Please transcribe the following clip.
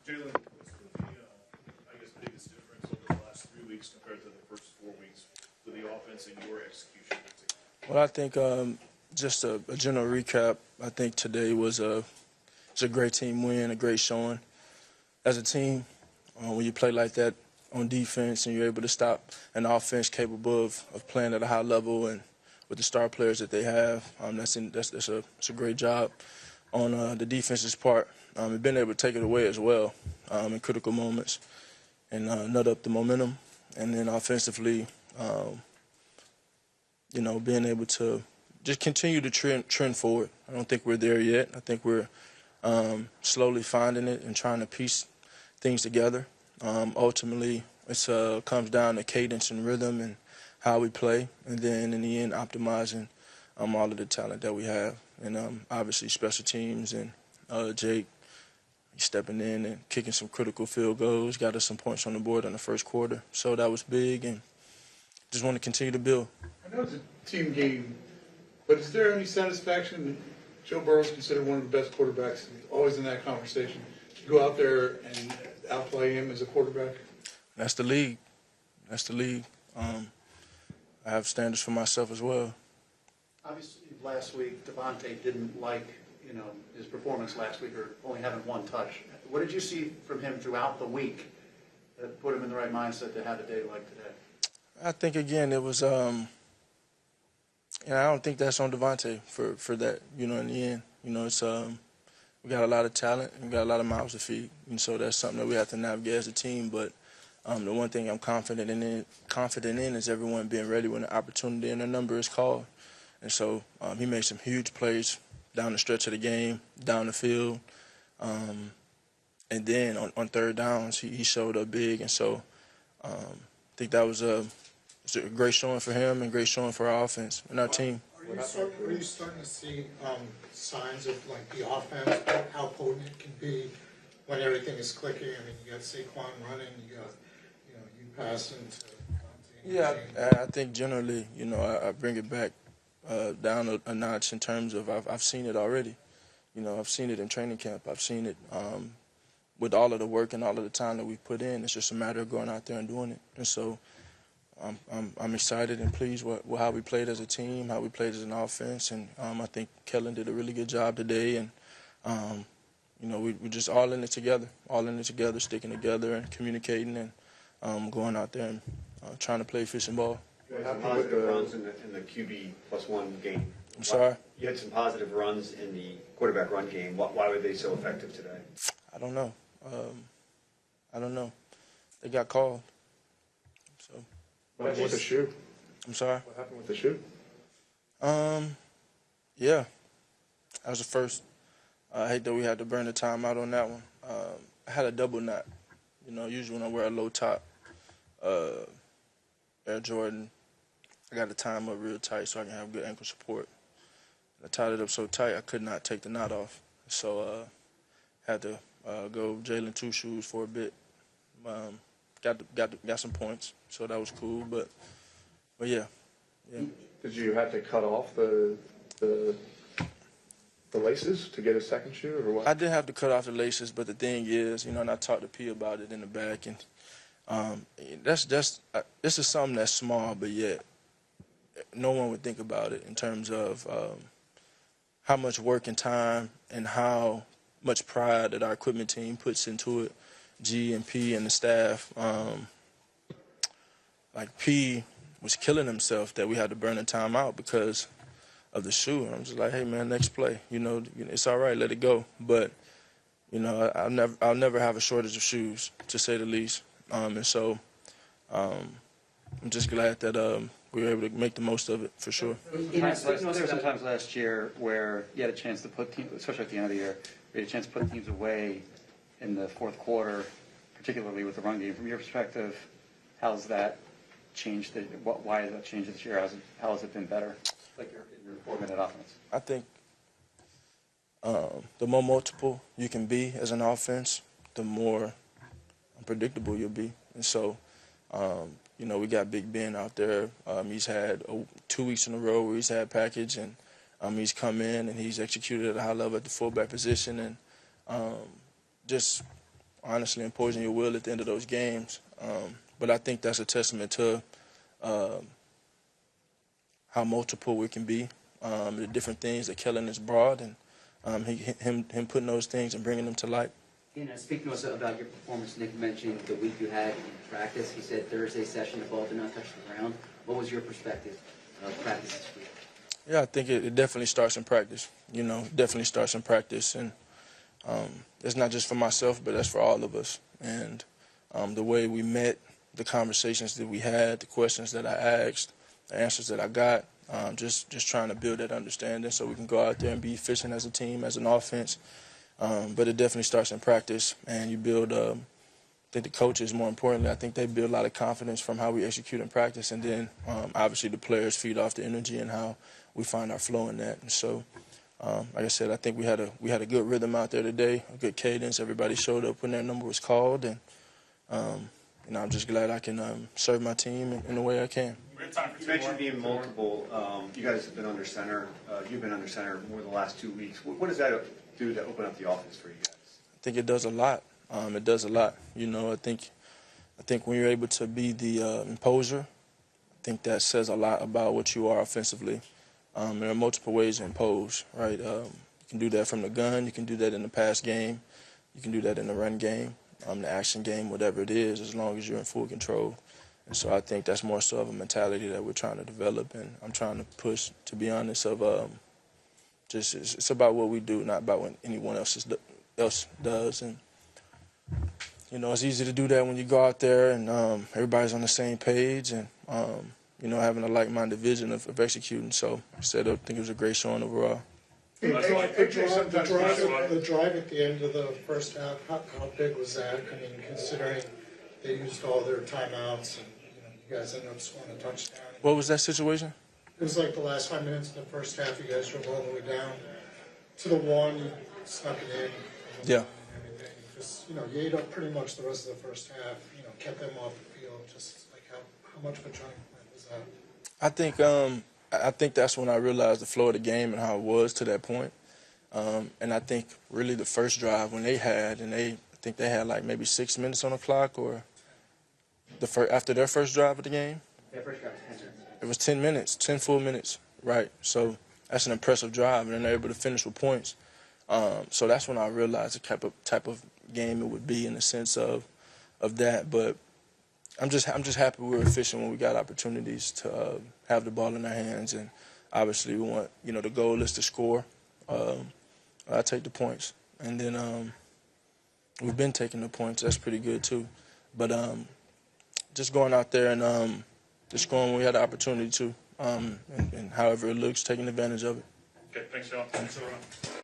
Jalen, what's been the, I guess, biggest difference over the last 3 weeks compared to the first 4 weeks with the offense and your execution? Well, I think just a general recap. I think today was it's a great team win, a great showing as a team. When you play like that on defense and you're able to stop an offense capable of playing at a high level and with the star players that they have, that's a great job on the defense's part. And being able to take it away as well in critical moments and nut up the momentum. And then offensively, being able to just continue to trend forward. I don't think we're there yet. I think we're slowly finding it and trying to piece things together. Ultimately, it comes down to cadence and rhythm and how we play, and then in the end, optimizing all of the talent that we have. And obviously, special teams and Jake stepping in and kicking some critical field goals, got us some points on the board in the first quarter. So that was big, and just want to continue to build. I know it's a team game, but is there any satisfaction? Joe Burrow's considered one of the best quarterbacks, always in that conversation. You go out there and outplay him as a quarterback? That's the league. That's the league. I have standards for myself as well. Obviously, last week, Devontae didn't like, his performance last week, or only having one touch. What did you see from him throughout the week that put him in the right mindset to have a day like today? I think, again, it was I don't think that's on Devontae for that, in the end. It's we got a lot of talent and we got a lot of mouths to feed. And so that's something that we have to navigate as a team. But the one thing I'm confident in is everyone being ready when the opportunity and the number is called. And so he made some huge plays down the stretch of the game, down the field. And then on third downs, he showed up big. And so I think that was a great showing for him and great showing for our offense and our team. Are you starting to see signs of like the offense, how potent it can be when everything is clicking? I mean, you got Saquon running, you got you passing to Devontae. Yeah, I think generally, I bring it back down a notch in terms of I've seen it already. I've seen it in training camp. I've seen it with all of the work and all of the time that we put in. It's just a matter of going out there and doing it. And so I'm excited and pleased with how we played as a team, how we played as an offense, and I think Kellen did a really good job today. And we're just all in it together, sticking together and communicating and going out there and trying to play efficient ball. You had some positive runs in the QB +1 game. I'm sorry? You had some positive runs in the quarterback run game. Why were they so effective today? I don't know. They got called. So. What happened with the shoe? I'm sorry? What happened with the shoe? Yeah, that was the first. I hate that we had to burn the timeout on that one. I had a double knot. Usually when I wear a low top Air Jordan, I got to tie them up real tight so I can have good ankle support. I tied it up so tight I could not take the knot off. So had to go Jalen 2 shoes for a bit. Got some points, so that was cool. But yeah. Did you have to cut off the laces to get a second shoe, or what? I did have to cut off the laces, but the thing is, and I talked to P about it in the back, and this is something that's small, but yet no one would think about it in terms of how much work and time and how much pride that our equipment team puts into it. G and P and the staff, like P was killing himself that we had to burn a timeout because of the shoe. And I'm just like, hey man, next play, it's all right, let it go. But I'll never have a shortage of shoes, to say the least. And so I'm just glad that we were able to make the most of it for sure. There were some times last year where you had a chance to put teams, especially at the end of the year, you had a chance to put teams away in the fourth quarter, particularly with the run game. From your perspective, how's that changed? Why has that changed this year? How has it been better, like your 4-minute offense? I think the more multiple you can be as an offense, the more unpredictable you'll be. And so, we got Big Ben out there. He's had 2 weeks in a row where he's had package, and he's come in and he's executed at a high level at the fullback position. And just honestly, and poison your will at the end of those games. But I think that's a testament to how multiple we can be, the different things that Kellen has brought, and him putting those things and bringing them to light. Speaking also about your performance, Nick mentioned the week you had in practice. He said Thursday session, the ball did not touch the ground. What was your perspective of practice this week? Yeah, I think it definitely starts in practice. Definitely starts in practice, and it's not just for myself, but that's for all of us. And the way we met, the conversations that we had, the questions that I asked, the answers that I got, just trying to build that understanding so we can go out there and be efficient as a team, as an offense. But it definitely starts in practice, and you build, I think the coaches, more importantly, I think they build a lot of confidence from how we execute in practice, and then obviously the players feed off the energy and how we find our flow in that. And so, like I said, I think we had a good rhythm out there today, a good cadence. Everybody showed up when their number was called, and I'm just glad I can serve my team in the way I can. You mentioned being multiple. You guys have been under center. You've been under center more the last 2 weeks. What does that do to open up the offense for you guys? I think it does a lot. It does a lot. I think when you're able to be the imposer, I think that says a lot about what you are offensively. There are multiple ways to impose, right? You can do that from the gun. You can do that in the pass game. You can do that in the run game, the action game, whatever it is, as long as you're in full control. And so I think that's more so of a mentality that we're trying to develop, and I'm trying to push, to be honest, of it's about what we do, not about what anyone else does. And, it's easy to do that when you go out there and everybody's on the same page and, having a like-minded vision of executing. So I said I think it was a great showing overall. The drive at the end of the first half, how big was that? I mean, considering they used all their timeouts and you guys ended up scoring a touchdown. What was that situation? It was like the last 5 minutes of the first half. You guys drove all the way down to the one, you snuck it in. Yeah. And everything. Just, you ate up pretty much the rest of the first half. Kept them off the field. Just like how much of a turning point was that? I think that's when I realized the flow of the game and how it was to that point. And I think really the first drive when they had, I think they had like maybe 6 minutes on the clock, or after their first drive of the game. Their first drive was 10 minutes. It was 10 minutes, 10 full minutes, right? So that's an impressive drive, and they're able to finish with points. So that's when I realized the type of game it would be in the sense of that. But I'm just happy we were efficient when we got opportunities to have the ball in our hands, and obviously we want, the goal is to score. I take the points, and then we've been taking the points. That's pretty good too. But just going out there and just scoring when we had the opportunity to, and however it looks, taking advantage of it. Okay, thanks, John. Thanks, everyone.